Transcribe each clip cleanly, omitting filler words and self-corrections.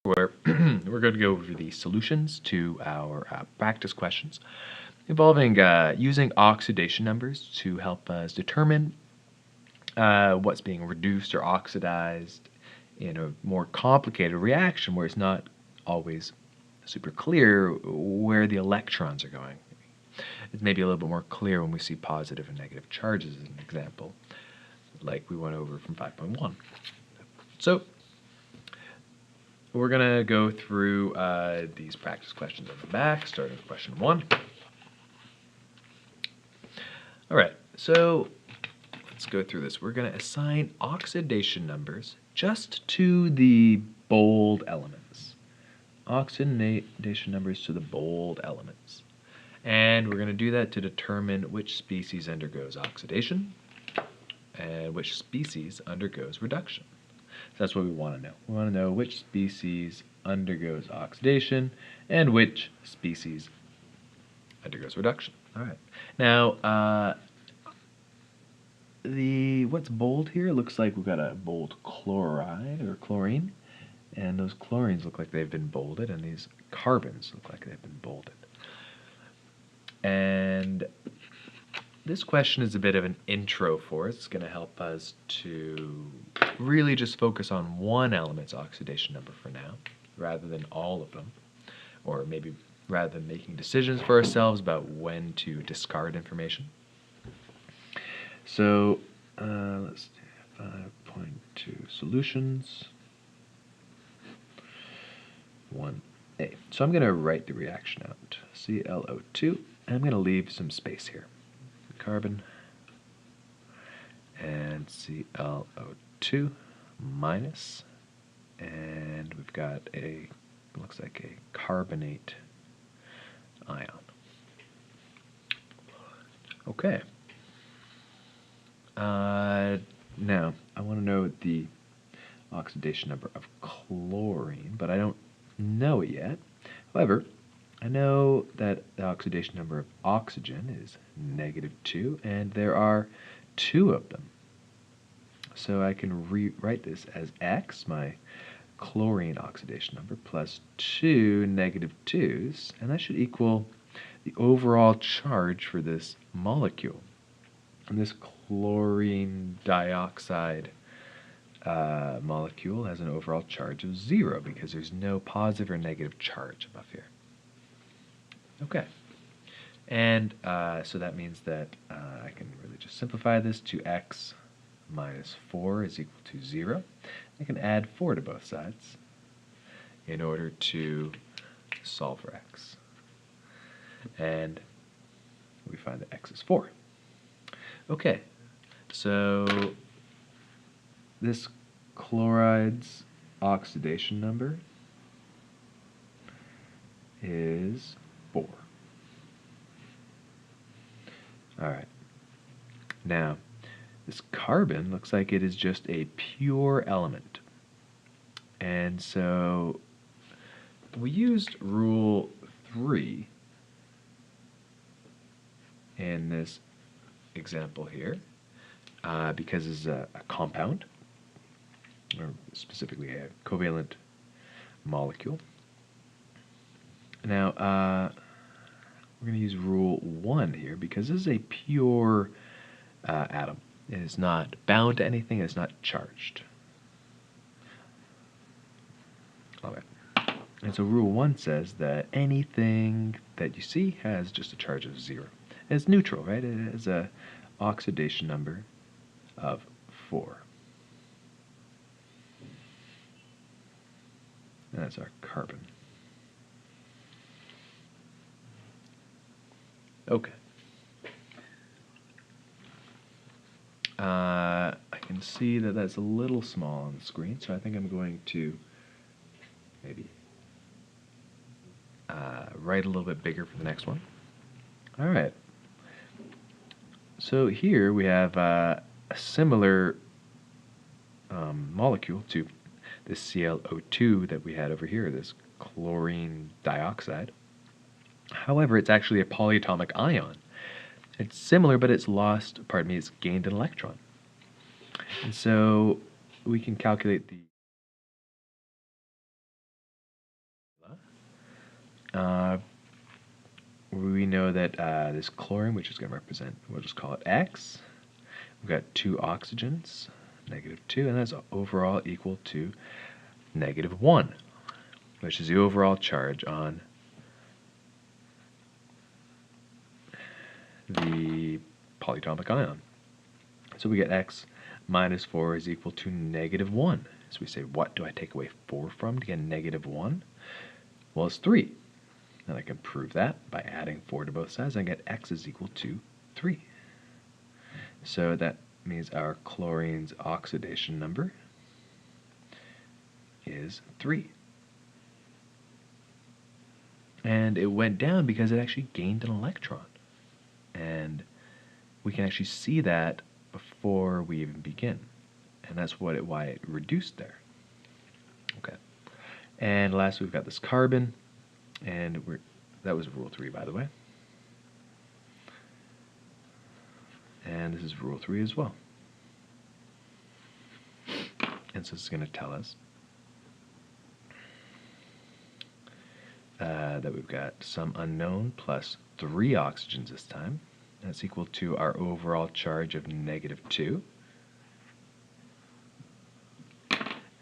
where we're going to go over the solutions to our practice questions involving using oxidation numbers to help us determine what's being reduced or oxidized in a more complicated reaction where it's not always super clear where the electrons are going. It's maybe a little bit more clear when we see positive and negative charges as an example, like we went over from 5.1. So we're going to go through these practice questions on the back, starting with question 1. All right, so let's go through this. We're going to assign oxidation numbers just to the bold elements. Oxidation numbers to the bold elements. And we're going to do that to determine which species undergoes oxidation and which species undergoes reduction. So that's what we want to know. We want to know which species undergoes oxidation and which species undergoes reduction. All right. Now, what's bold here looks like we've got a bold chloride or chlorine, and those chlorines look like they've been bolded, and these carbons look like they've been bolded. And this question is a bit of an intro for us. It's going to help us to really just focus on one element's oxidation number for now, rather than all of them, or maybe rather than making decisions for ourselves about when to discard information. So let's do 5.2 solutions. 1A. So I'm going to write the reaction out. ClO2, and I'm going to leave some space here. Carbon and ClO2 minus, and we've got looks like a carbonate ion. Okay. Now, I want to know the oxidation number of chlorine, but I don't know it yet. However, I know that the oxidation number of oxygen is -2, and there are 2 of them. So I can rewrite this as X, my chlorine oxidation number, plus 2 -2's, and that should equal the overall charge for this molecule. And this chlorine dioxide molecule has an overall charge of 0 because there's no positive or negative charge above here. Okay, and so that means that I can really just simplify this to x minus 4 is equal to 0. I can add 4 to both sides in order to solve for x. And we find that x is 4. Okay, so this chloride's oxidation number is 4. All right. Now, this carbon looks like it is just a pure element. And so we used rule 3 in this example here because it's a compound, or specifically a covalent molecule. Now, we're going to use rule 1 here because this is a pure atom. It is not bound to anything. It's not charged. Okay. And so rule 1 says that anything that you see has just a charge of 0. And it's neutral, right? It has a oxidation number of 4. And that's our carbon. Okay. I can see that that's a little small on the screen, so I think I'm going to maybe write a little bit bigger for the next one. All right. So here we have a similar molecule to this ClO2 that we had over here, this chlorine dioxide. However, it's actually a polyatomic ion. It's similar, but it's gained an electron. And so we can calculate the we know that this chlorine, which is going to represent, we'll just call it X. We've got 2 oxygens, -2, and that's overall equal to -1, which is the overall charge on the polyatomic ion. So we get X minus 4 is equal to -1. So we say, what do I take away 4 from to get -1? Well, it's 3. And I can prove that by adding 4 to both sides. I get X is equal to 3. So that means our chlorine's oxidation number is 3. And it went down because it actually gained an electron. And we can actually see that before we even begin. And that's why it reduced there. Okay. And last we've got this carbon. And that was rule 3, by the way. And this is rule 3 as well. And so it's going to tell us that we've got some unknown plus 3 oxygens this time. That's equal to our overall charge of -2.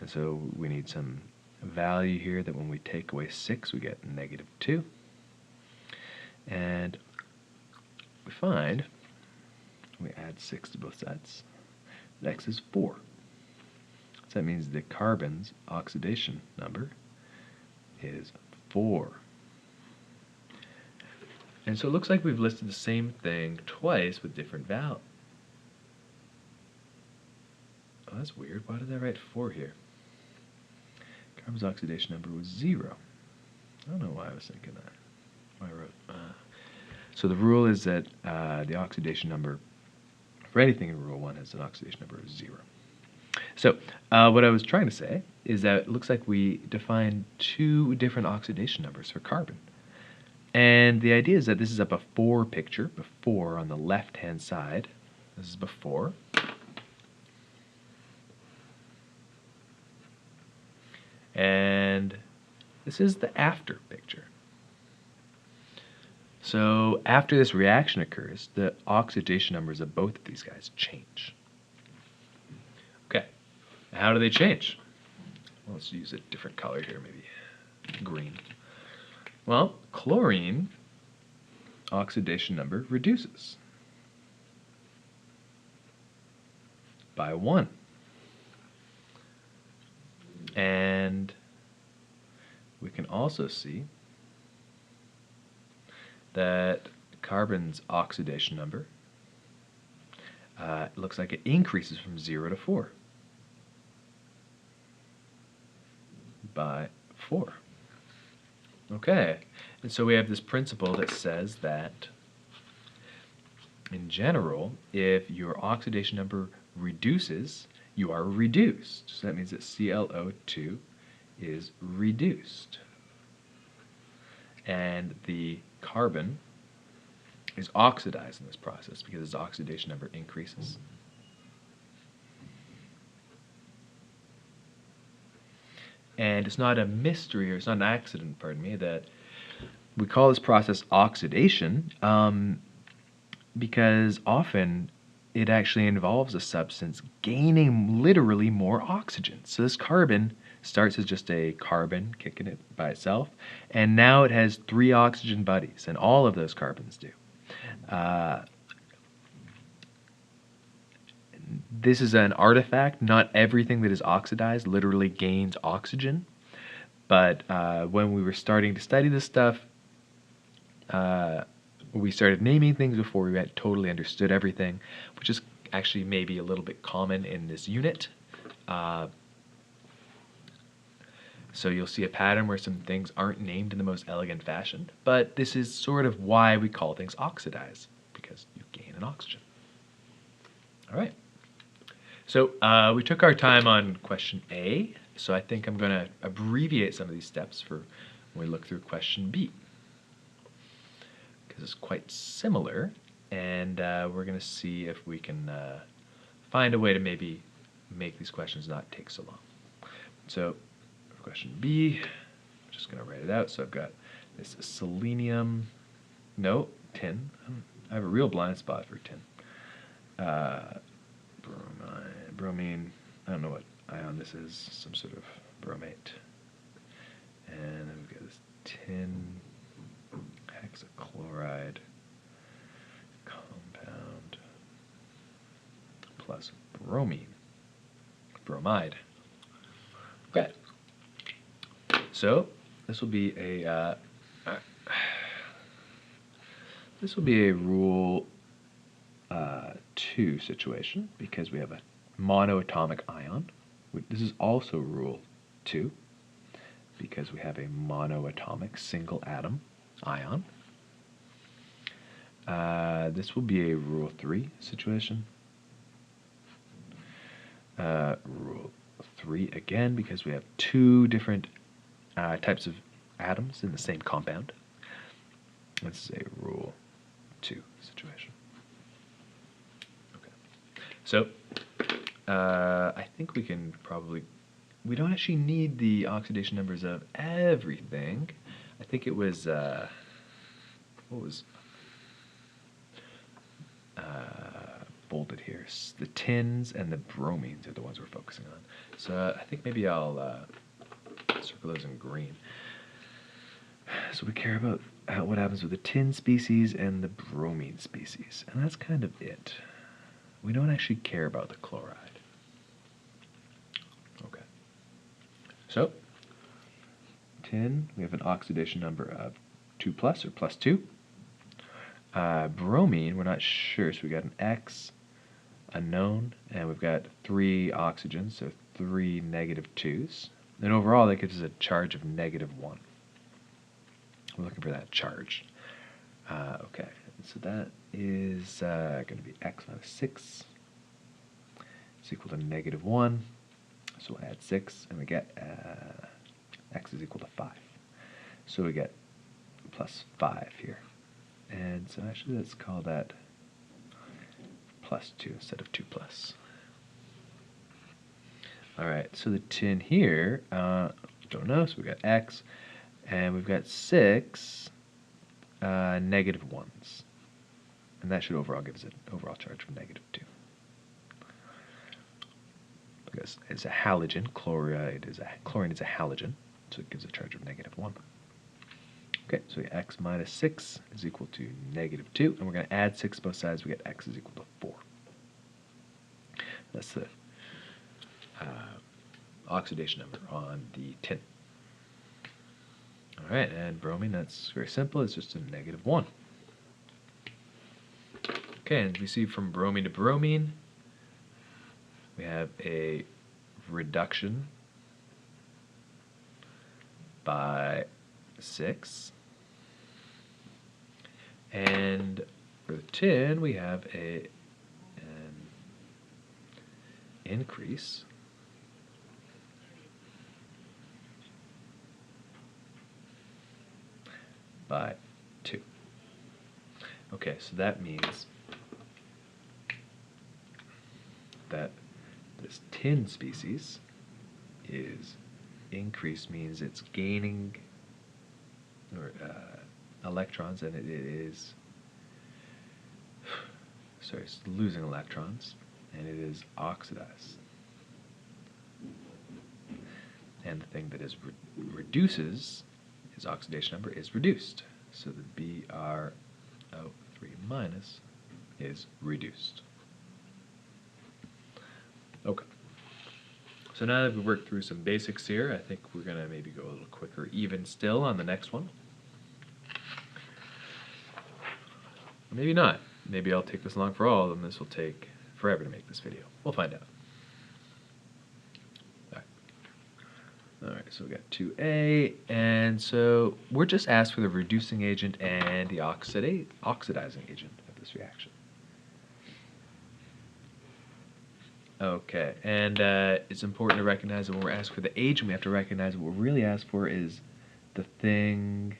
And so we need some value here that when we take away 6, we get -2. And we find, we add 6 to both sides, that X is 4. So that means the carbon's oxidation number is 4. And so it looks like we've listed the same thing twice with different values. Oh, that's weird. Why did I write 4 here? Carbon's oxidation number was 0. I don't know why I was thinking that. Why I wrote. So the rule is that the oxidation number for anything in rule 1 has an oxidation number of 0. So what I was trying to say is that it looks like we defined 2 different oxidation numbers for carbon. And the idea is that this is a before picture, before on the left-hand side. This is before. And this is the after picture. So after this reaction occurs, the oxidation numbers of both of these guys change. Okay, how do they change? Well, let's use a different color here, maybe green. Well, chlorine oxidation number reduces by 1. And we can also see that carbon's oxidation number looks like it increases from 0 to 4 by 4. Okay, and so we have this principle that says that in general, if your oxidation number reduces, you are reduced. So that means that ClO2 is reduced. And the carbon is oxidized in this process because its oxidation number increases. And it's not a mystery, or it's not an accident, pardon me, that we call this process oxidation because often it actually involves a substance gaining literally more oxygen. So this carbon starts as just a carbon kicking it by itself, and now it has 3 oxygen buddies, and all of those carbons do. This is an artifact. Not everything that is oxidized literally gains oxygen, but when we were starting to study this stuff, we started naming things before we had totally understood everything, which is actually maybe a little bit common in this unit. So you'll see a pattern where some things aren't named in the most elegant fashion, but this is sort of why we call things oxidized, because you gain an oxygen. All right. So we took our time on question A, so I think I'm going to abbreviate some of these steps for when we look through question B, because it's quite similar, and we're going to see if we can find a way to maybe make these questions not take so long. So for question B, I'm just going to write it out. So I've got this selenium, no, tin. I have a real blind spot for tin. Bromine, I don't know what ion this is, some sort of bromate. And then we've got this tin hexachloride compound plus bromide. Okay. So this will be a rule 2 situation because we have a monoatomic ion. This is also rule 2 because we have a monoatomic single atom ion. This will be a rule 3 situation. Rule 3 again because we have 2 different types of atoms in the same compound. This is a rule 2 situation. Okay. So I think we can probably, we don't actually need the oxidation numbers of everything. I think it was, what was bolded here? The tins and the bromines are the ones we're focusing on. So I think maybe I'll circle those in green. So we care about what happens with the tin species and the bromine species, and that's kind of it. We don't actually care about the chloride. Okay. So, tin, we have an oxidation number of 2 plus or plus 2. Bromine, we're not sure, so we got an X, unknown, and we've got 3 oxygens, so 3 negative 2s. And overall, that gives us a charge of -1. We're looking for that charge. Okay, so that is going to be x minus 6. It's equal to -1. So we'll add 6, and we get x is equal to 5. So we get plus 5 here. And so actually let's call that plus 2 instead of 2 plus. Alright, so the tin here, don't know, so we got x, and we've got 6 negative 1s. And that should overall give us an overall charge of -2. Because it's a halogen, chlorine is a halogen, so it gives a charge of -1. Okay, so x minus 6 is equal to -2, and we're going to add 6 both sides, we get x is equal to 4. That's the oxidation number on the tin. Alright, and bromine, that's very simple, it's just a -1. Okay, and we see from bromine to bromine, we have a reduction by 6. And for the tin, we have an increase by 2. Okay, so that means that this tin species is increased, means it's gaining electrons, and it is, sorry, it's losing electrons, and it is oxidized. And the thing that is reduces, its oxidation number is reduced. So the BrO3 minus is reduced. Okay. So now that we've worked through some basics here, I think we're going to maybe go a little quicker even still on the next one. Maybe not. Maybe I'll take this long for all, and this will take forever to make this video. We'll find out. Alright, so we got 2A, and so we're just asked for the reducing agent and the oxidizing agent of this reaction. Okay, and it's important to recognize that when we're asked for the agent, we have to recognize what we're really asked for is the thing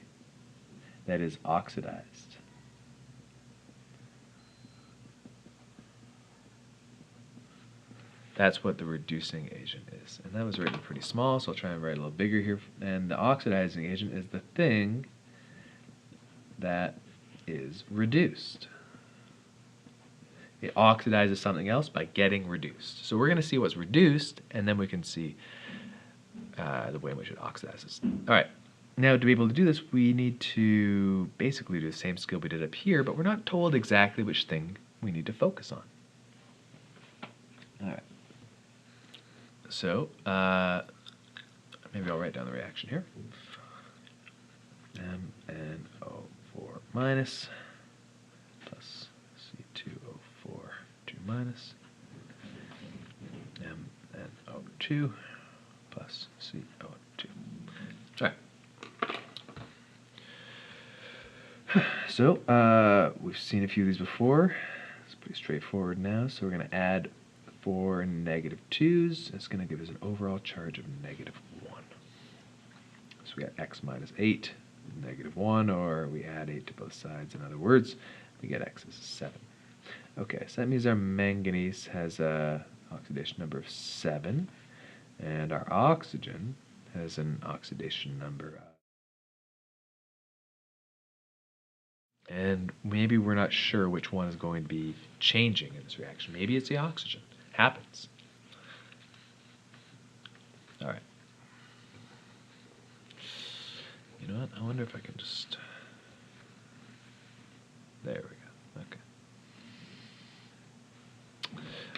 that is oxidized. That's what the reducing agent is. And that was written pretty small, so I'll try and write a little bigger here. And the oxidizing agent is the thing that is reduced. It oxidizes something else by getting reduced. So we're going to see what's reduced, and then we can see the way in which it oxidizes. All right. Now, to be able to do this, we need to basically do the same skill we did up here, but we're not told exactly which thing we need to focus on. All right. So maybe I'll write down the reaction here. MnO4 minus plus C2O4 2 minus MnO2 plus CO2. All right. So we've seen a few of these before. It's pretty straightforward now. So we're going to add 4 negative 2's. It's going to give us an overall charge of negative 1. So we got x minus 8, negative 1, or we add 8 to both sides. In other words, we get x is 7. Okay, so that means our manganese has a oxidation number of 7, and our oxygen has an oxidation number of... And maybe we're not sure which one is going to be changing in this reaction. Maybe it's the oxygen. Happens. All right. You know what? I wonder if I can just... There we go. Okay.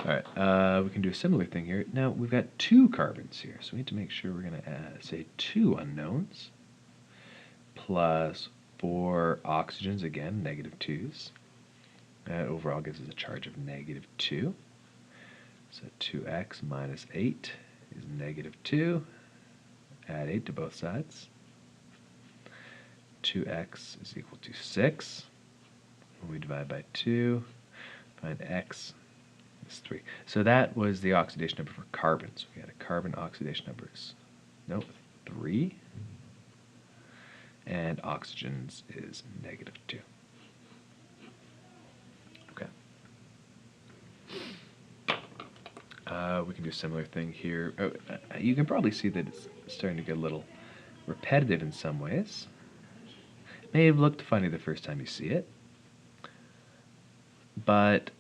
All right. We can do a similar thing here. Now, we've got 2 carbons here, so we need to make sure we're going to say 2 unknowns plus 4 oxygens, again, negative 2's. That overall gives us a charge of negative 2. So 2x minus 8 is negative 2. Add 8 to both sides. 2x is equal to 6. When we divide by 2, find x is 3. So that was the oxidation number for carbons. We had a carbon oxidation number is 3. And oxygens is negative 2. Okay. We can do a similar thing here. You can probably see that it's starting to get a little repetitive in some ways. It may have looked funny the first time you see it, but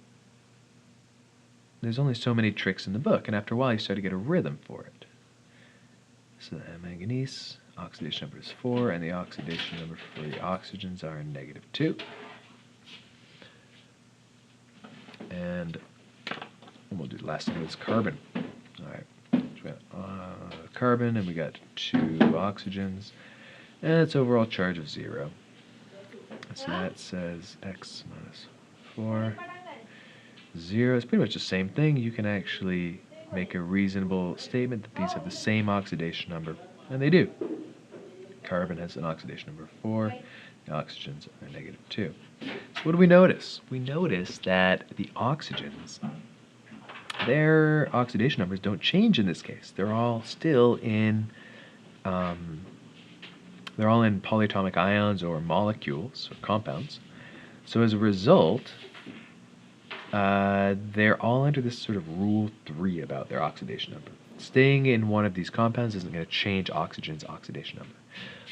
there's only so many tricks in the book, and after a while you start to get a rhythm for it. So the manganese oxidation number is 4, and the oxidation number for the oxygens are negative 2. And we'll do the last thing with carbon. All right, so we got carbon, and we got 2 oxygens, and its overall charge of 0. So that says x minus 4, 0. It's pretty much the same thing. You can actually make a reasonable statement that these have the same oxidation number, and they do. Carbon has an oxidation number of 4, the oxygens are negative 2. So what do we notice? We notice that the oxygens, their oxidation numbers don't change in this case. They're all still in polyatomic ions or molecules or compounds. So as a result, they're all under this sort of rule 3 about their oxidation number. Staying in one of these compounds isn't going to change oxygen's oxidation number.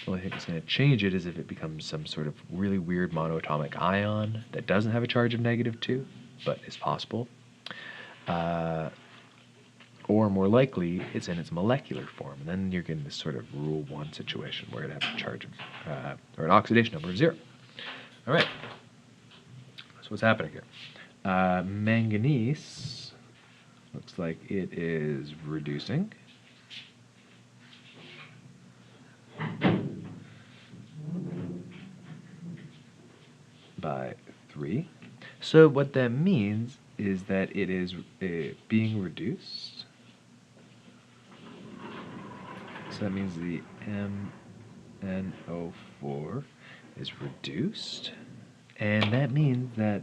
The only thing that's going to change it is if it becomes some sort of really weird monoatomic ion that doesn't have a charge of negative 2, but is possible. Or more likely, it's in its molecular form, and then you're getting this sort of rule 1 situation where it has a charge of, or an oxidation number of 0. All right. So what's happening here? Manganese looks like it is reducing. By 3. So what that means is that it is being reduced. So that means the MnO4 is reduced, and that means that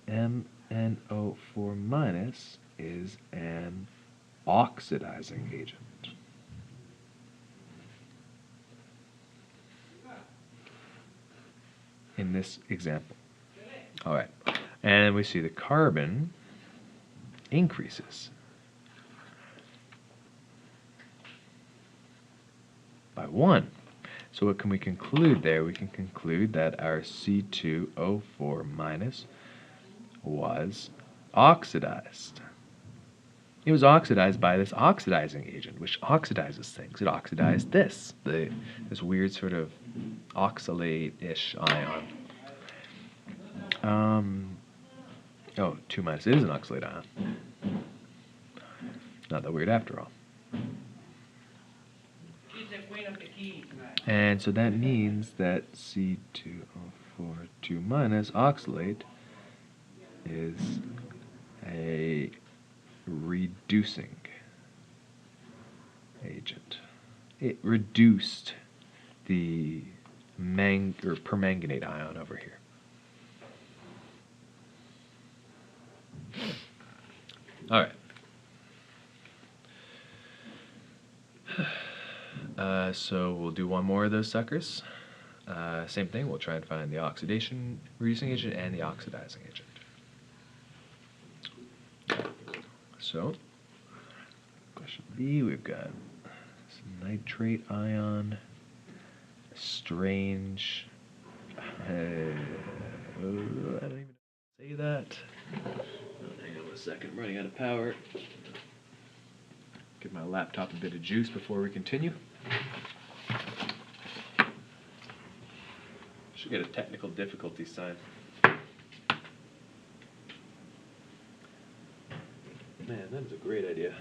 MnO4 minus is an oxidizing agent. In this example. All right. And we see the carbon increases by 1. So what can we conclude there? We can conclude that our C2O4 minus was oxidized. It was oxidized by this oxidizing agent, which oxidizes things. It oxidized this weird sort of oxalate-ish ion. Oh, 2 minus. It is an oxalate ion. Not that weird after all. And so that means that C2O4 2 minus oxalate is a reducing agent. It reduced the permanganate ion over here. All right. So we'll do one more of those suckers. Same thing, we'll try and find the oxidation reducing agent and the oxidizing agent. So, question B, we've got this nitrate ion, strange, I don't even say that. Hang on a second, I'm running out of power. Give my laptop a bit of juice before we continue. Should get a technical difficulty sign. Man, that is a great idea.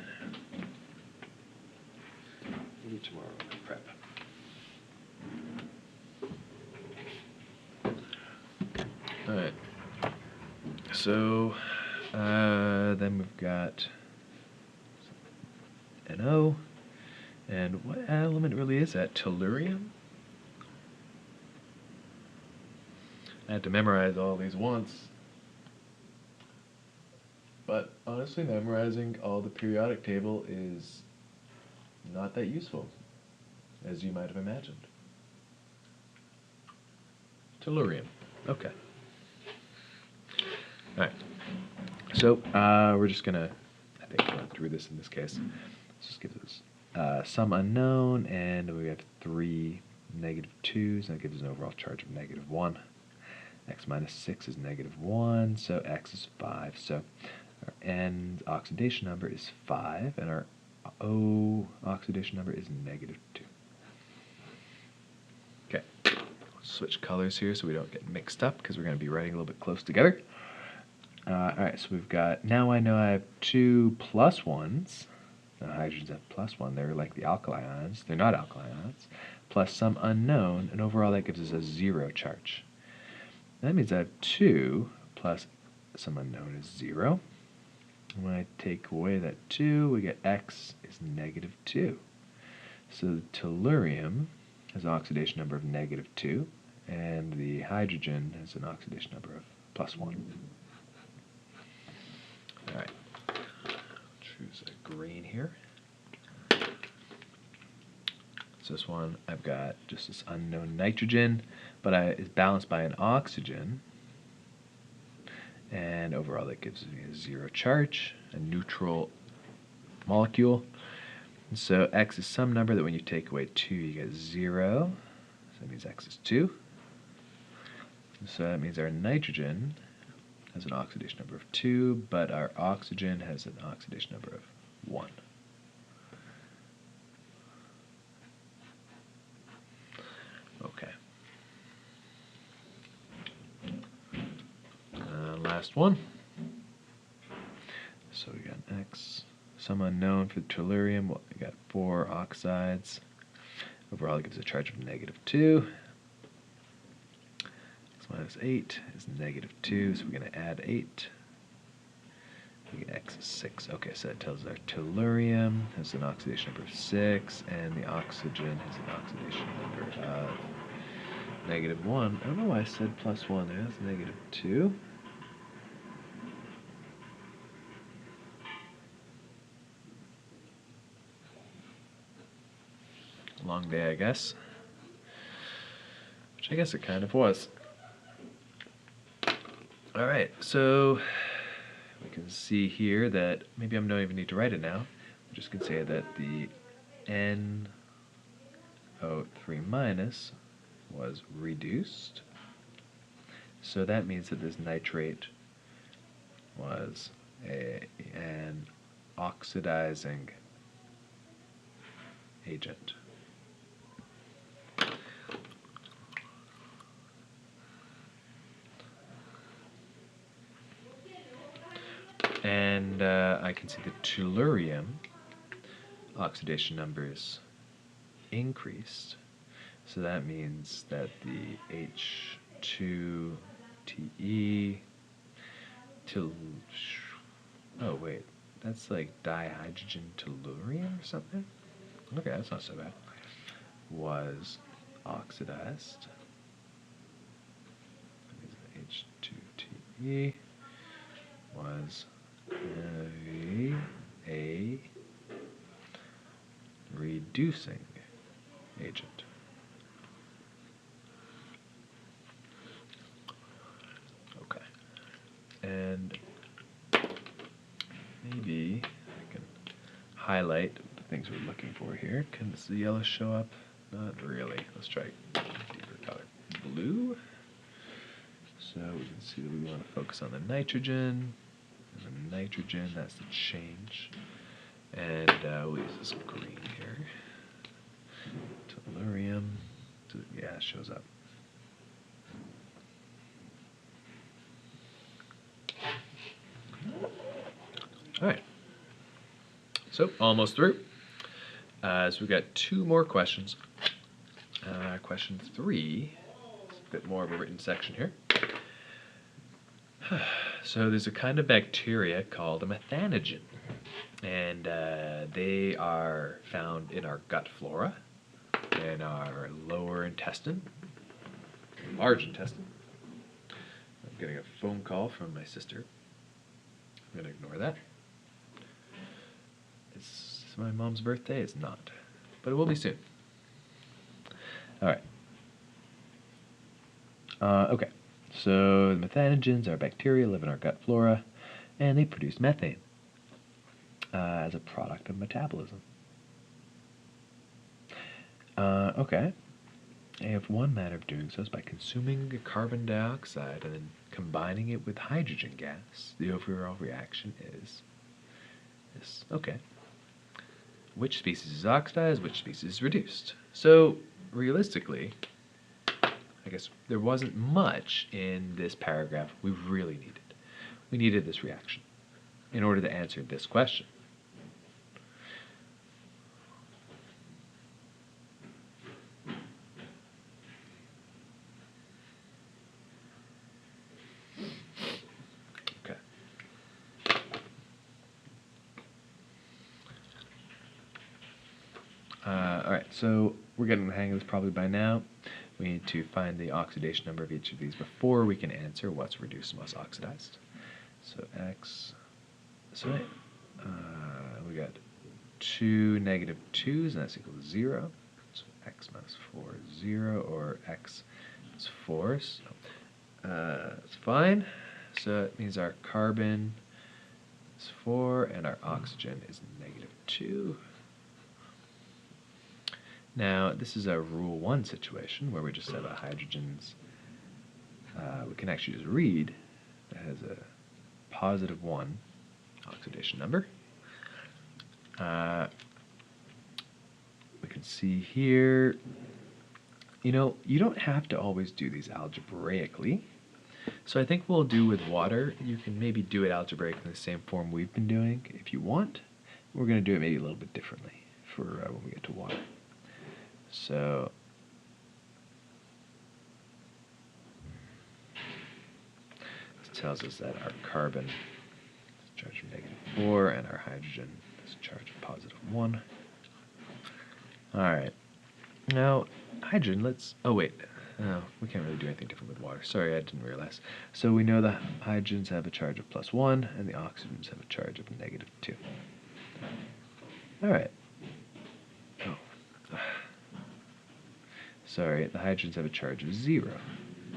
Maybe tomorrow I'll prep. Alright. So, then we've got NO. And what element really is that? Tellurium? I had to memorize all these once. But honestly, memorizing all the periodic table is not that useful, as you might have imagined. Tellurium. Okay. Alright. So, we're just gonna, I think, run through this in this case. This just gives us some unknown, and we have 3 negative 2s, and that gives us an overall charge of negative 1. X minus 6 is negative 1, so X is 5. So our N oxidation number is 5, and our O oxidation number is negative 2. Okay, let's switch colors here so we don't get mixed up, because we're going to be writing a little bit close together. Alright, so we've got, now I know I have 2 plus 1s. Now hydrogens have plus 1, they're like the alkali ions. They're not alkali ions. Plus some unknown, and overall that gives us a 0 charge. That means I have 2 plus some unknown is 0. And when I take away that 2, we get X is negative 2. So the tellurium has an oxidation number of negative 2, and the hydrogen has an oxidation number of plus 1. Alright, choose a green here. So this one, I've got just this unknown nitrogen, but it's balanced by an oxygen, and overall that gives me a 0 charge, a neutral molecule. And so X is some number that when you take away 2, you get 0, so that means X is 2. And so that means our nitrogen has an oxidation number of 2, but our oxygen has an oxidation number of 1. Okay. Last one. So we got an X, some unknown for the tellurium. Well, we got 4 oxides. Overall, it gives a charge of negative 2. X minus 8 is negative 2, so we're going to add 8. We get X is 6. Okay, so that tells us our tellurium has an oxidation number of 6, and the oxygen has an oxidation number of negative 1. I don't know why I said plus 1 there. That's negative 2. Long day, I guess. Which I guess it kind of was. Alright, so we can see here that maybe I don't even need to write it now. I'm just going to say that the N O3 minus was reduced. So that means that this nitrate was an oxidizing agent. And I can see the tellurium oxidation numbers increased. So that means that the H2Te oh wait, that's like dihydrogen tellurium or something? Okay, that's not so bad. Was oxidized. H2Te was a reducing agent. Okay. And maybe I can highlight the things we're looking for here. Can the yellow show up? Not really. Let's try deeper color. Blue. So we can see that we want to focus on the nitrogen. And the nitrogen, that's the change. And we'll use this green here. Tellurium. Yeah, it shows up. All right. So almost through. So we've got two more questions. Question 3 is a bit more of a written section here. So there's a kind of bacteria called a methanogen, and they are found in our gut flora, in our lower intestine, large intestine. I'm getting a phone call from my sister. I'm going to ignore that. It's my mom's birthday. It's not, but it will be soon. All right. Okay. So the methanogens are bacteria, live in our gut flora, and they produce methane as a product of metabolism. Okay. They have one manner of doing so is by consuming carbon dioxide and then combining it with hydrogen gas. The overall reaction is this. Okay. Which species is oxidized? Which species is reduced? So realistically, I guess there wasn't much in this paragraph we really needed. We needed this reaction in order to answer this question. Okay. All right, so we're getting the hang of this probably by now. We need to find the oxidation number of each of these before we can answer what's reduced and what's oxidized. So X, so we got 2 negative 2's, and that's equal to 0. So X minus 4 is 0, or X is 4. So it's fine. So it means our carbon is 4, and our oxygen is negative 2. Now, this is a rule 1 situation where we just have a hydrogen's, we can actually just read that has a positive 1 oxidation number. We can see here, you know, you don't have to always do these algebraically. So I think we'll do with water, you can maybe do it algebraically in the same form we've been doing if you want. We're going to do it maybe a little bit differently for when we get to water. So this tells us that our carbon is charged of negative 4 and our hydrogen is charged of positive 1. Alright. Now, hydrogen, let's... Oh, wait. No, we can't really do anything different with water. Sorry, I didn't realize. So we know the hydrogens have a charge of plus 1 and the oxygens have a charge of negative 2. Alright. Oh. Sorry, the hydrogens have a charge of 0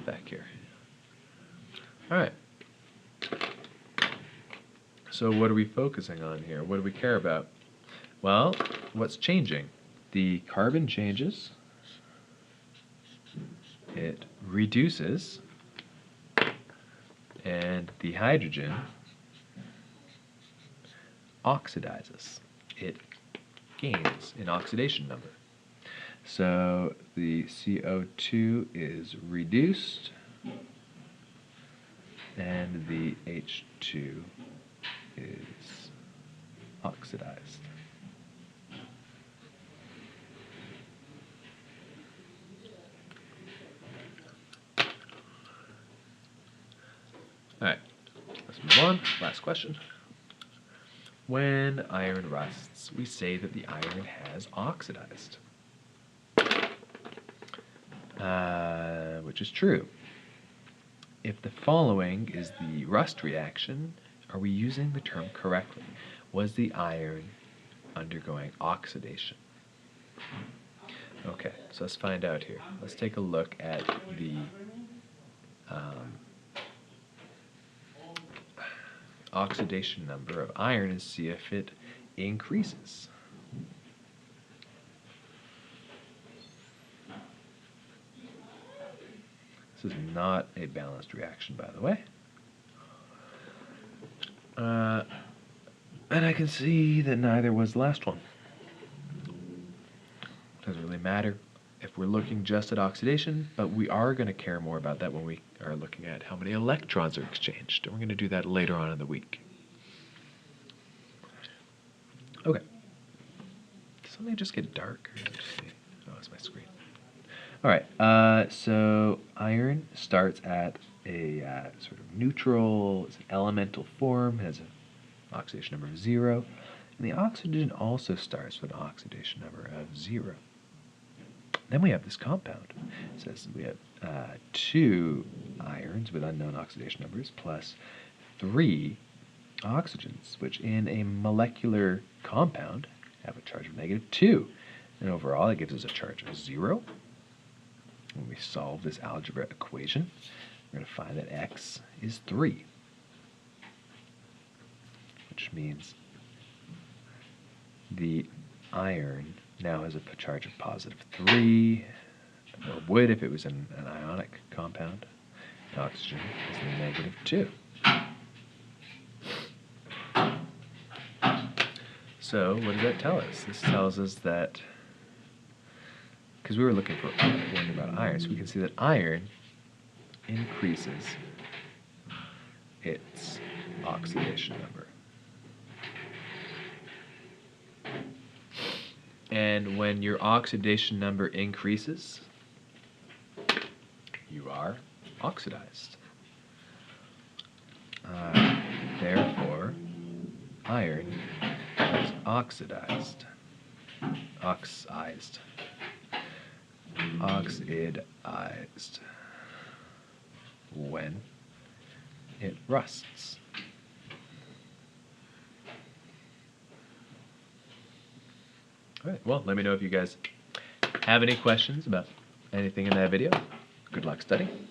back here. Alright. So what are we focusing on here? What do we care about? Well, what's changing? The carbon changes, it reduces, and the hydrogen oxidizes. It gains in oxidation number. So the CO2 is reduced, and the H2 is oxidized. All right, let's move on. Last question. When iron rusts, we say that the iron has oxidized, which is true. If the following is the rust reaction, are we using the term correctly? Was the iron undergoing oxidation? Okay, so let's find out here. Let's take a look at the oxidation number of iron and see if it increases. This is not a balanced reaction, by the way. And I can see that neither was the last one. Doesn't really matter if we're looking just at oxidation, but we are going to care more about that when we are looking at how many electrons are exchanged. And we're going to do that later on in the week. Okay. Does something just get dark? Oh, it's my screen. All right, so iron starts at a sort of neutral, it's an elemental form, has an oxidation number of 0, and the oxygen also starts with an oxidation number of 0. Then we have this compound. It says we have 2 irons with unknown oxidation numbers plus 3 oxygens, which in a molecular compound have a charge of -2. And overall, that gives us a charge of 0. When we solve this algebra equation, we're going to find that x is 3, which means the iron now has a charge of +3, or would if it was an ionic compound. The oxygen is -2. So what does that tell us? This tells us that, because we were looking for one about iron, so we can see that iron increases its oxidation number. And when your oxidation number increases, you are oxidized. Therefore, iron is oxidized when it rusts. All right, well, let me know if you guys have any questions about anything in that video. Good luck studying.